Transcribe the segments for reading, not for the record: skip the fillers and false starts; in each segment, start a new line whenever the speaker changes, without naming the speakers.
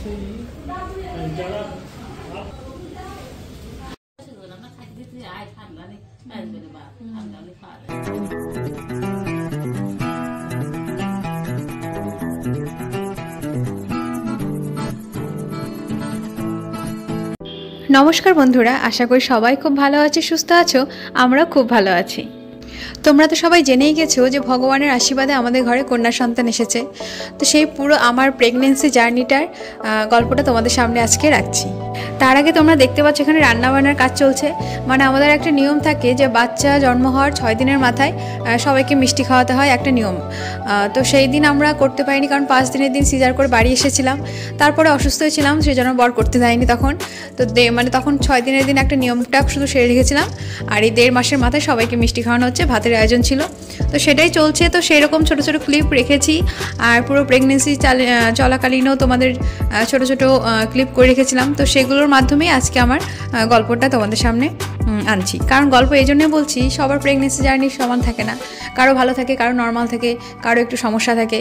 नमस्कार बंधुरा, आशा करी सबाई खूब भालो आछो, सुस्थ आछो। आमराও खूब भालो आछि। তোমরা তো সবাই জেনেই গেছো যে ভগবানের আশীর্বাদে আমাদের ঘরে কন্যা সন্তান এসেছে। তো সেই পুরো আমার প্রেগন্যান্সি জার্নিটার গল্পটা তোমাদের সামনে আজকে রাখছি। তার আগে তোমরা দেখতে পাচ্ছ এখানে রান্নাবান্নার কাজ চলছে। মানে আমাদের একটা নিয়ম থাকে যে বাচ্চা জন্ম হওয়ার 6 দিনের মাথায় সবাইকে মিষ্টি খাওয়াতে হয়, একটা নিয়ম। তো সেই দিন আমরা করতে পারিনি, কারণ 5 দিনের দিন সিজার করে বাড়ি এসেছিলাম। তারপরে অসুস্থ হয়েছিলাম, সেজন্য বর করতে যায়নি তখন। তো মানে তখন 6 দিনের দিন একটা নিয়মটা শুধু সেরে রেখেছিলাম। আর এই 1.5 মাসের মাথায় সবাইকে মিষ্টি খাওয়ানো হচ্ছে, ভাতের আয়োজন ছিল। তো সেটাই চলছে। তো সেই রকম ছোট ছোট ক্লিপ রেখেছি। আর পুরো প্রেগন্যান্সি চলাকালীনও তোমাদের ছোট ছোট ক্লিপ করে রেখেছিলাম। তো সেগুলোর মাধ্যমেই আজকে আমার গল্পটা তোমাদের সামনে আনছি। কারণ গল্প এই জন্যই বলছি, সবার প্রেগন্যান্সি জার্নি সমান থাকে না। কারো ভালো থাকে, কারো নর্মাল থাকে, কারো একটু সমস্যা থাকে।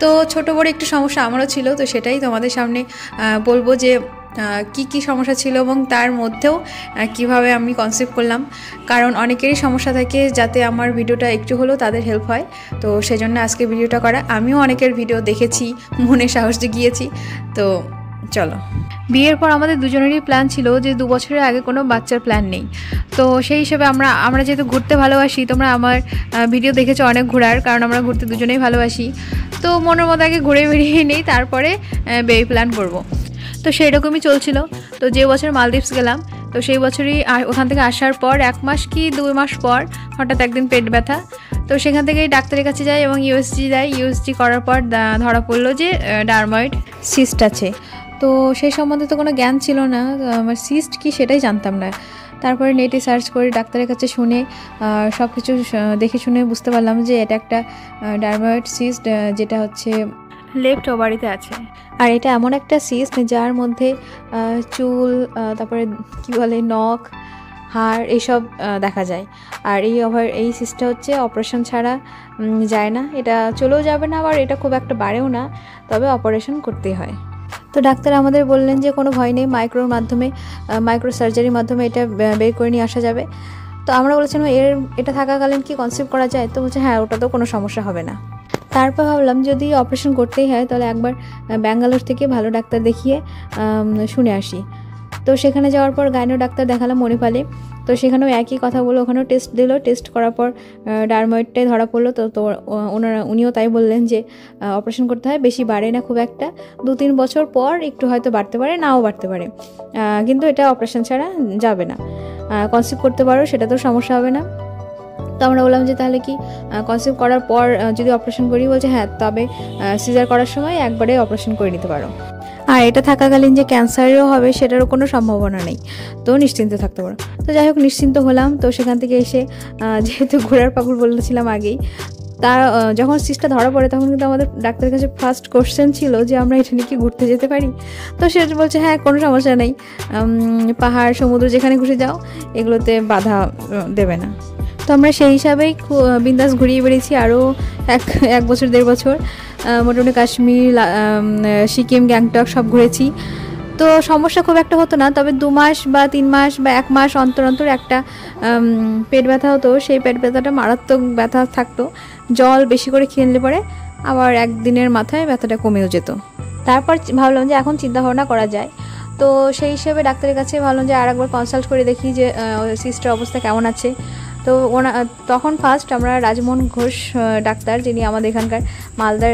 তো ছোট বড় একটু সমস্যা আমারও ছিল। তো সেটাই তোমাদের সামনে বলবো যে কি সমস্যা ছিল এবং তার মধ্যেও কিভাবে আমি কনসেপ্ট করলাম। কারণ অনেকেরই সমস্যা থাকে, যাতে আমার ভিডিওটা একটু হলেও তাদের হেল্প হয়। তো সেজন্য আজকে ভিডিওটা করা। আমিও অনেকের ভিডিও দেখেছি, মনে সাহস জুগিয়েছি। তো চলো। বিয়ের পর আমাদের দুজনেরই প্ল্যান ছিল যে 2 বছরের আগে কোনো বাচ্চার প্ল্যান নেই। তো সেই হিসেবে আমরা যেহেতু ঘুরতে ভালোবাসি, তোমরা আমার ভিডিও দেখেছো অনেক ঘোরার, কারণ আমরা ঘুরতে দুজনেই ভালোবাসি। তো মনের মতো আগে ঘুরে বেরিয়ে নেই, তারপরে বেবি প্ল্যান করবো। তো সেই রকমই চলছিল। তো যে বছর মালদ্বীপস গেলাম, তো সেই বছরই ওখান থেকে আসার পর 1 মাস কি 2 মাস পর হঠাৎ একদিন পেট ব্যথা। তো সেখান থেকেই ডাক্তারের কাছে যাই এবং ইউএসজি যাই। ইউএসজি করার পর ধরা পড়লো যে ডার্ময়েড সিস্ট আছে। তো সেই সম্বন্ধে তো কোনো জ্ঞান ছিল না, আমার সিস্ট কি সেটাই জানতাম না। তারপরে নেটে সার্চ করে ডাক্তারের কাছে শুনে সব কিছু দেখে শুনে বুঝতে পারলাম যে এটা একটা ডার্ময়েড সিস্ট, যেটা হচ্ছে লেফট ওভারিতে আছে। আর এটা এমন একটা সিস্ট যার মধ্যে চুল, তারপরে কি বলে নখ, হাড় এইসব দেখা যায়। আর এই সিস্টটা হচ্ছে অপারেশন ছাড়া যায় না, এটা চলেও যাবে না, আবার এটা খুব একটা বাড়েও না, তবে অপারেশন করতেই হয়। তো ডাক্তার আমাদের বললেন যে কোনো ভয় নেই, মাইক্রো সার্জারির মাধ্যমে এটা বের করে নিয়ে আসা যাবে। তো আমরা বলেছিলাম এটা থাকাকালীন কি কনসিভ করা যায়? তো বলছে হ্যাঁ, ওটা তো কোনো সমস্যা হবে না। তারপর ভাবলাম যদি অপারেশন করতেই হয় তাহলে একবার ব্যাঙ্গালোর থেকে ভালো ডাক্তার দেখিয়ে শুনে আসি। তো সেখানে যাওয়ার পর গাইনো ডাক্তার দেখালাম মণিপালে। তো সেখানেও একই কথা বললো, ওখানেও টেস্ট দিল। টেস্ট করার পর ডার্ময়েডটাই ধরা পড়লো। তো উনিও তাই বললেন যে অপারেশন করতে হয়, বেশি বাড়ে না খুব একটা, 2-3 বছর পর একটু হয়তো বাড়তে পারে, নাও বাড়তে পারে, কিন্তু এটা অপারেশন ছাড়া যাবে না। কনসিভ করতে পারো, সেটা তো সমস্যা হবে না। তো আমরা বললাম যে তাহলে কি কনসিভ করার পর যদি অপারেশন করি? বলছে হ্যাঁ, তবে সিজার করার সময় একবারে অপারেশন করে নিতে পারো। আর এটা থাকাকালীন যে ক্যান্সারেরও হবে সেটারও কোনো সম্ভাবনা নেই, তো নিশ্চিন্ত থাকতে পারো। তো যাই হোক, নিশ্চিন্ত হলাম। তো সেখান থেকে এসে যেহেতু ঘোড়ার পাগল বলেছিলাম আগেই, তার যখন সিস্টটা ধরা পড়ে তখন কিন্তু আমাদের ডাক্তারের কাছে ফার্স্ট কোশ্চেন ছিল যে আমরা এটা নিয়ে কি ঘুরতে যেতে পারি? তো সে বলছে হ্যাঁ, কোনো সমস্যা নেই, পাহাড় সমুদ্র যেখানে ঘুরে যাও, এগুলোতে বাধা দেবে না। তো আমরা সেই হিসাবেই বিন্দাস ঘুরিয়ে বেরিয়েছি আরও 1 বছর 1.5 বছর। মোটামুটি কাশ্মীর, সিকিম, গ্যাংটক সব ঘুরেছি। তো সমস্যা খুব একটা হতো না, তবে 2 মাস বা 3 মাস বা 1 মাস অন্তর অন্তর একটা পেট ব্যথা হতো। সেই পেট ব্যথাটা মারাত্মক ব্যথা থাকতো, জল বেশি করে খেয়ে নিলে পরে আবার একদিনের মাথায় ব্যথাটা কমেও যেত। তারপর ভাবলাম যে এখন চিন্তা ভাবনা করা যায়। তো সেই হিসেবে ডাক্তারের কাছে ভাবলাম যে আরেকবার কনসাল্ট করে দেখি যে সিস্টের অবস্থা কেমন আছে। তো তখন ফার্স্ট আমরা রাজমোহন ঘোষ ডাক্তার, যিনি আমাদের এখানকার মালদার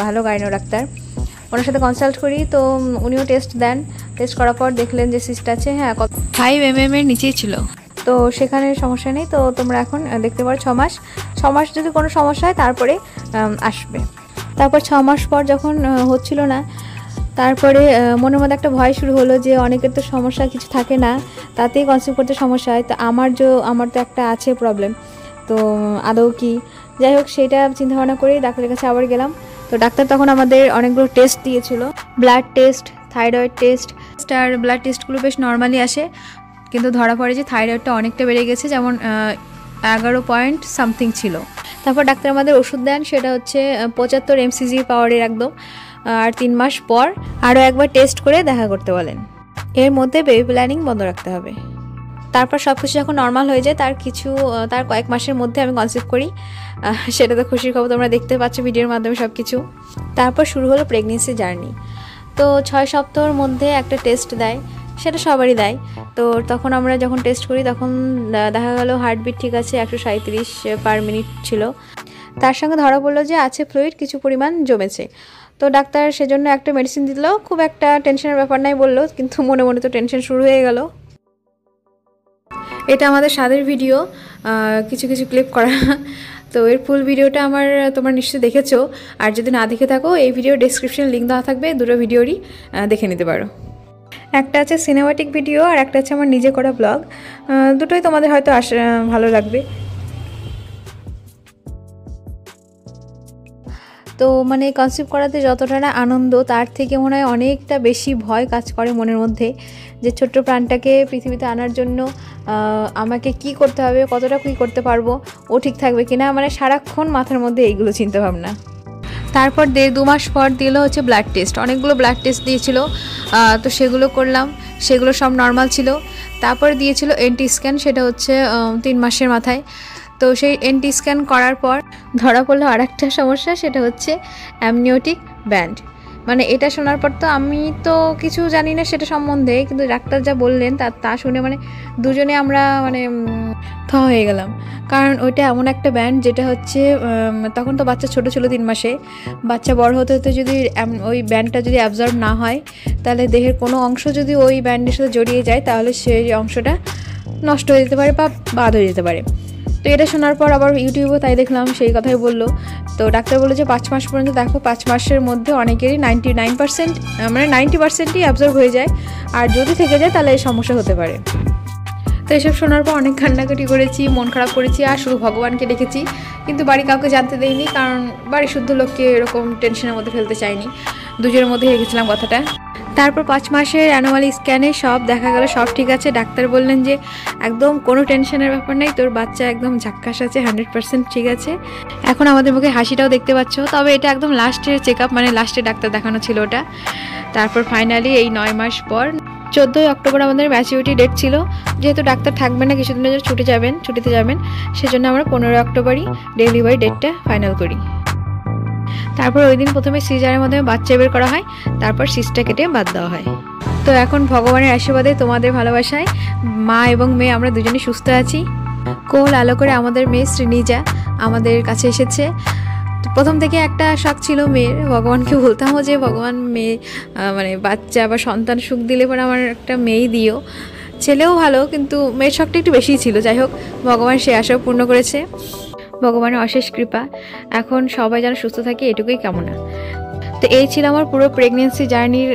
ভালো গাইনো ডাক্তার, ওনার সাথে কনসাল্ট করি। তো উনিও টেস্ট দেন। টেস্ট করার পর দেখলেন যে সিস্ট আছে, হ্যাঁ 5 mm এর নিচেই ছিল। তো সেখানে সমস্যা নেই। তো তোমরা এখন দেখতে পারো 6 মাস যদি কোনো সমস্যা হয় তারপরে আসবে। তারপর 6 মাস পর যখন হচ্ছিল না, তারপরে মনের মধ্যে একটা ভয় শুরু হলো যে অনেকের তো সমস্যা কিছু থাকে না, তাতেই কনসিভ করতে সমস্যা হয়। তো আমার তো একটা আছে প্রবলেম, তো আদৌ কি? যাই হোক, সেটা চিন্তা ভাবনা করে ডাক্তারের কাছে আবার গেলাম। তো ডাক্তার তখন আমাদের অনেকগুলো টেস্ট দিয়েছিল, ব্লাড টেস্ট, থাইরয়েড টেস্ট। আর ব্লাড টেস্টগুলো বেশ নর্মালি আসে, কিন্তু ধরা পড়ে যে থাইরয়েডটা অনেকটা বেড়ে গেছে, যেমন 11 পয়েন্ট সামথিং ছিল। তারপর ডাক্তার আমাদের ওষুধ দেন, সেটা হচ্ছে 75 mcg পাওয়ারের একদম। আর 3 মাস পর আরও একবার টেস্ট করে দেখা করতে বলেন। এর মধ্যে বেবি প্ল্যানিং বন্ধ রাখতে হবে। তারপর সব কিছু যখন নর্মাল হয়ে যায় তার কয়েক মাসের মধ্যে আমি কনসিভ করি। সেটা তো খুশির খবর, তোমরা দেখতে পাচ্ছ ভিডিওর মাধ্যমে সব কিছু। তারপর শুরু হলো প্রেগনেন্সি জার্নি। তো 6 সপ্তাহের মধ্যে একটা টেস্ট দেয়, সেটা সবারই দেয়। তো তখন আমরা যখন টেস্ট করি তখন দেখা গেল হার্টবিট ঠিক আছে, 137 পার মিনিট ছিল। তার সঙ্গে ধরা পড়লো যে আছে ফ্লুইড কিছু পরিমাণ জমেছে। তো ডাক্তার সেজন্য একটা মেডিসিন দিল, খুব একটা টেনশনের ব্যাপার নাই বললো, কিন্তু মনে মনে তো টেনশন শুরু হয়ে গেল। এটা আমাদের স্বাদের ভিডিও, কিছু কিছু ক্লিপ করা। তো এর ফুল ভিডিওটা তোমরা নিশ্চয়ই দেখেছো, আর যদি না দেখে থাকো এই ভিডিও ডেসক্রিপশন লিঙ্ক দেওয়া থাকবে, দুটো ভিডিওরই দেখে নিতে পারো। একটা আছে সিনেমাটিক ভিডিও আর একটা আছে আমার নিজে করা ব্লগ, দুটোই তোমাদের হয়তো ভালো লাগবে। তো মানে কনসিভ করাতে যতটা না আনন্দ, তার থেকে মনে হয় অনেকটা বেশি ভয় কাজ করে মনের মধ্যে, যে ছোট্ট প্রাণটাকে পৃথিবীতে আনার জন্য আমাকে কি করতে হবে, কতটা কী করতে পারবো, ও ঠিক থাকবে কিনা, মানে সারাক্ষণ মাথার মধ্যে এইগুলো চিন্তাভাবনা। তারপর 1.5-2 মাস পর দিল হচ্ছে ব্লাড টেস্ট, অনেকগুলো ব্লাড টেস্ট দিয়েছিল। তো সেগুলো করলাম, সেগুলো সব নর্মাল ছিল। তারপর দিয়েছিল এনটি স্ক্যান, সেটা হচ্ছে 3 মাসের মাথায়। তো সেই এনটি স্ক্যান করার পর ধরা পড়লো আর একটা সমস্যা, সেটা হচ্ছে অ্যামনিওটিক ব্যান্ড। মানে এটা শোনার পর তো আমি তো কিছু জানি না সেটা সম্বন্ধে, কিন্তু ডাক্তার যা বললেন তা শুনে মানে দুজনে আমরা মানে হয়ে গেলাম। কারণ ওইটা এমন একটা ব্যান্ড যেটা হচ্ছে তখন তো বাচ্চা ছোটো ছিল 3 মাসে, বাচ্চা বড় হতে হতে যদি ওই ব্যান্ডটা যদি অ্যাবজর্ব না হয়, তাহলে দেহের কোনো অংশ যদি ওই ব্যান্ডের সাথে জড়িয়ে যায় তাহলে সেই অংশটা নষ্ট হয়ে যেতে পারে বা বাদ হয়ে যেতে পারে। তো এটা শোনার পর আবার ইউটিউবেও তাই দেখলাম, সেই কথাই বললো। তো ডাক্তার বললো যে 5 মাস পর্যন্ত দেখো, 5 মাসের মধ্যে অনেকেরই 99% মানে 90%ই অ্যাবজর্ব হয়ে যায়, আর যদি থেকে যায় তাহলে এই সমস্যা হতে পারে। তো এসব শোনার পর অনেক কান্নাকাটি করেছি, মন খারাপ করেছি, আর শুধু ভগবানকে ডেকেছি, কিন্তু বাড়ি কাউকে জানতে দেইনি, কারণ বাড়ির শুদ্ধ লোককে এরকম টেনশনের মধ্যে ফেলতে চাইনি। দুজনের মধ্যে রেখেছিলাম কথাটা। তারপর 5 মাসের অ্যানুয়াল স্ক্যানে সব দেখা গেল, সব ঠিক আছে। ডাক্তার বললেন যে একদম কোনো টেনশনের ব্যাপার নেই, তোর বাচ্চা একদম ঝাক্কাস আছে, 100% ঠিক আছে। এখন আমাদের মুখে হাসিটাও দেখতে পাচ্ছ। তবে এটা একদম লাস্টের চেক আপ, মানে লাস্টের ডাক্তার দেখানো ছিল ওটা। তারপর ফাইনালি এই 9 মাস পর 14 অক্টোবর আমাদের ম্যাচুরিটি ডেট ছিল। যেহেতু ডাক্তার থাকবেন না, কিছুদিনের জন্য ছুটিতে যাবেন, সেজন্য আমরা 15 অক্টোবরই ডেলিভারি ডেটটা ফাইনাল করি। তারপর ওই দিন প্রথমে সিজারের মাধ্যমে বাচ্চা বের করা হয়, তারপর সিসটা কেটে বাদ দেওয়া হয়। তো এখন ভগবানের আশীর্বাদে, তোমাদের ভালোবাসায় মা এবং মেয়ে আমরা দুজনে সুস্থ আছি। কোল আলো করে আমাদের মেয়ে শ্রীনিজা আমাদের কাছে এসেছে। প্রথম থেকে একটা শখ ছিল মেয়ের, ভগবানকে বলতামও যে ভগবান মেয়ে মানে বাচ্চা বা সন্তান সুখ দিলে পরে আমার একটা মেয়েই দিও। ছেলেও ভালো, কিন্তু মেয়ের শখটা একটু বেশিই ছিল। যাই হোক, ভগবান সে আশাও পূর্ণ করেছে। ভগবানের অশেষ কৃপা, এখন সবাই যেন সুস্থ থাকে, এটুকুই কামনা। তো এই ছিল আমার পুরো প্রেগনেন্সি জার্নির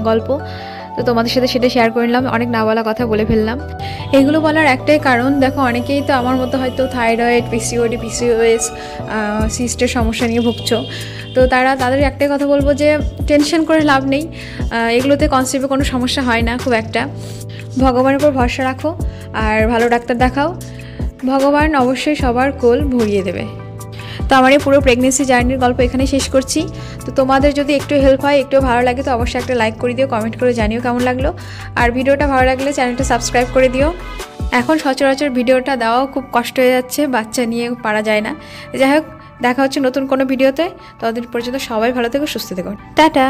গল্প। তো তোমাদের সাথে সেটা শেয়ার করে নিলাম, অনেক না বলা কথা বলে ফেললাম। এগুলো বলার একটাই কারণ, দেখো অনেকেই তো আমার মতো হয়তো থাইরয়েড, পিসিওডি, পিসিওএস, সিস্টের সমস্যা নিয়ে ভুগছো। তো তাদের একটাই কথা বলবো যে টেনশন করে লাভ নেই, এগুলোতে কনসিভে কোনো সমস্যা হয় না খুব একটা। ভগবানের উপর ভরসা রাখো আর ভালো ডাক্তার দেখাও, ভগবান অবশ্যই সবার কোল ভরিয়ে দেবে। তো আমার এই পুরো প্রেগনেন্সি জার্নির গল্প এখানে শেষ করছি। তো তোমাদের যদি একটু হেল্প হয়, একটু ভালো লাগে, তো অবশ্যই একটা লাইক করে দিও, কমেন্ট করে জানিও কেমন লাগলো। আর ভিডিওটা ভালো লাগলে চ্যানেলটা সাবস্ক্রাইব করে দিও। এখন সচরাচর ভিডিওটা দেওয়াও খুব কষ্ট হয়ে যাচ্ছে, বাচ্চা নিয়ে পারা যায় না। যাই হোক, দেখা হচ্ছে নতুন কোনো ভিডিওতে। ততদিন পর্যন্ত সবাই ভালো থেকো, সুস্থ থেকো, টাটা।